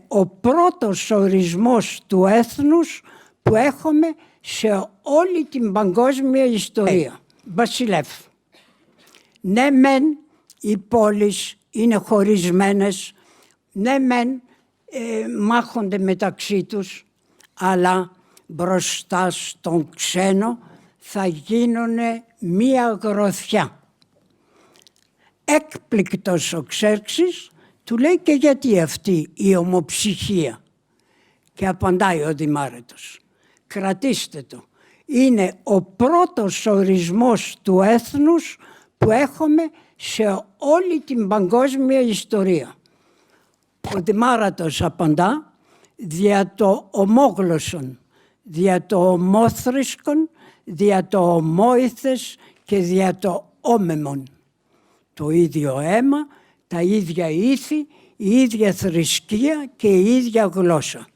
ο πρώτος ορισμός του έθνους που έχουμε σε όλη την παγκόσμια ιστορία. Βασιλεύ. Ναι μεν οι πόλεις είναι χωρισμένες, ναι μεν μάχονται μεταξύ τους, αλλά μπροστά στον ξένο θα γίνουνε μία γροθιά. Έκπληκτος ο Ξέρξης του λέει και γιατί αυτή η ομοψυχία. Και απαντάει ο Δημάρετος. Κρατήστε το. Είναι ο πρώτος ορισμός του έθνους που έχουμε σε όλη την παγκόσμια ιστορία. Ο Δημάρατος απαντά δια το ομόγλωσσον, δια το ομόθρησκον, δια το ομόηθες και δια το όμεμον. Το ίδιο αίμα, τα ίδια ήθη, η ίδια θρησκεία και η ίδια γλώσσα.